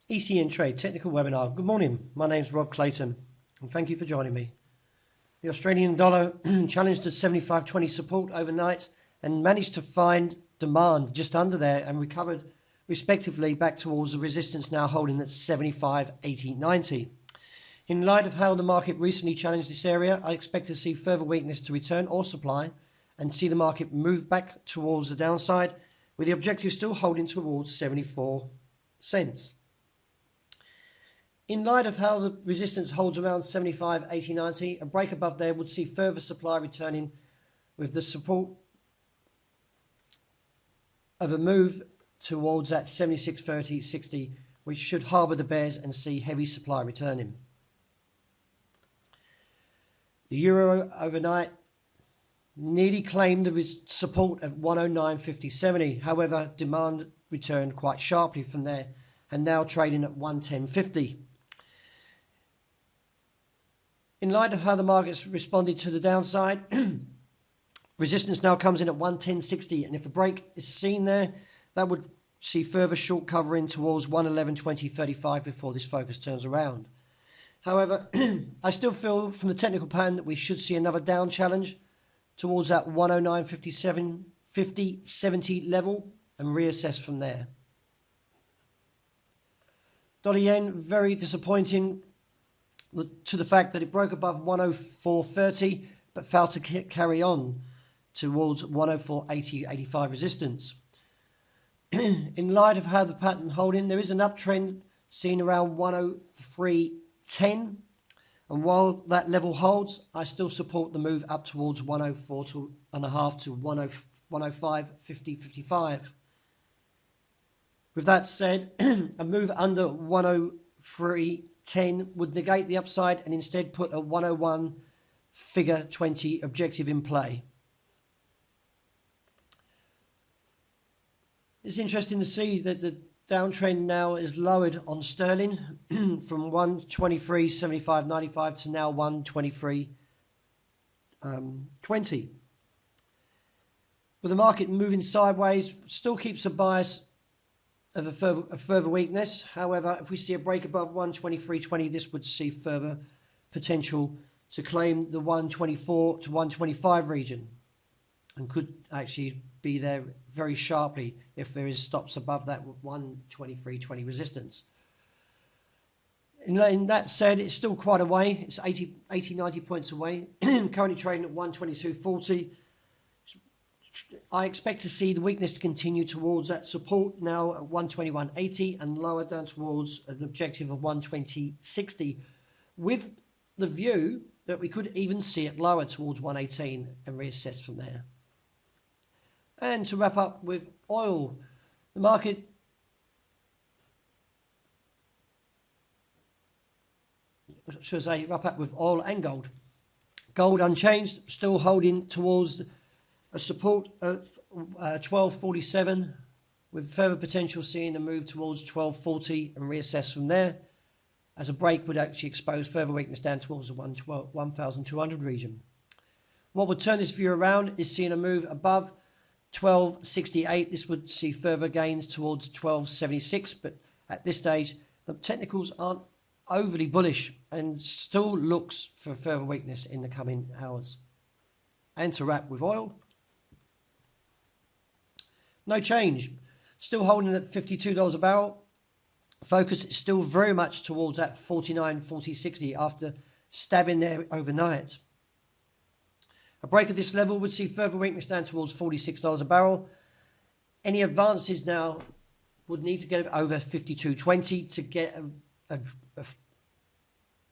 ECN Trade Technical Webinar. Good morning, my name is Rob Clayton and thank you for joining me. The Australian dollar challenged the 75.20 support overnight and managed to find demand just under there and recovered respectively back towards the resistance now holding at 75.80.90. In light of how the market recently challenged this area, I expect to see further weakness to return or supply and see the market move back towards the downside with the objective still holding towards 74 cents. In light of how the resistance holds around 75.80.90, a break above there would see further supply returning with the support of a move towards that 76.30.60, which should harbour the bears and see heavy supply returning. The euro overnight nearly claimed the support at 109.50.70. However, demand returned quite sharply from there and now trading at 110.50. In light of how the markets responded to the downside, resistance now comes in at 110.60, and if a break is seen there, that would see further short covering towards 111.20.35 before this focus turns around. However, I still feel from the technical pattern that we should see another down challenge towards that 109.50.70 level and reassess from there. Dollar yen, very disappointing to the fact that it broke above 104.30 but failed to carry on towards 104.80.85 resistance. In light of how the pattern holding, there is an uptrend seen around 103.10, and while that level holds, I still support the move up towards 104.5 to 105.50.55. With that said, a move under 103.10 would negate the upside and instead put a 101 figure 20 objective in play. It's interesting to see that the downtrend now is lowered on sterling from 123.75.95 to now 123.20. With the market moving sideways, still keeps a bias of a further weakness. However, if we see a break above 123.20, this would see further potential to claim the 124 to 125 region and could actually be there very sharply if there is stops above that 123.20 resistance. In that said, it's still quite a way. It's 90 points away. Currently trading at 122.40. I expect to see the weakness to continue towards that support now at 121.80 and lower down towards an objective of 120.60, with the view that we could even see it lower towards 118 and reassess from there. And to wrap up with oil, the market should I wrap up with oil and gold. Gold unchanged, still holding towards a support of 12.47, with further potential seeing a move towards 12.40 and reassess from there, as a break would actually expose further weakness down towards the 1,200 region. What would turn this view around is seeing a move above 12.68. This would see further gains towards 12.76, but at this stage the technicals aren't overly bullish and still looks for further weakness in the coming hours. And to wrap with oil, no change, still holding at $52 a barrel. Focus is still very much towards that 49.40.60 after stabbing there overnight. A break at this level would see further weakness down towards $46 a barrel. Any advances now would need to get over 52.20 to get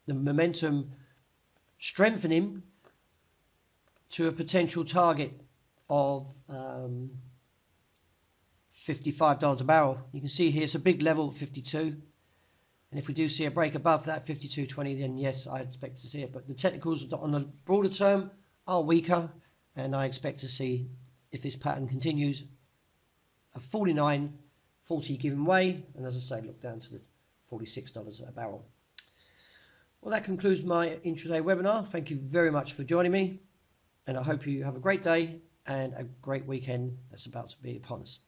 the momentum strengthening to a potential target of $55 a barrel. You can see here it's a big level at 52, and if we do see a break above that 52.20, then yes, I expect to see it. But the technicals on the broader term are weaker, and I expect to see, if this pattern continues, a 49.40 giving way, and as I say, look down to the $46 a barrel. Well, that concludes my intraday webinar. Thank you very much for joining me, and I hope you have a great day and a great weekend that's about to be upon us.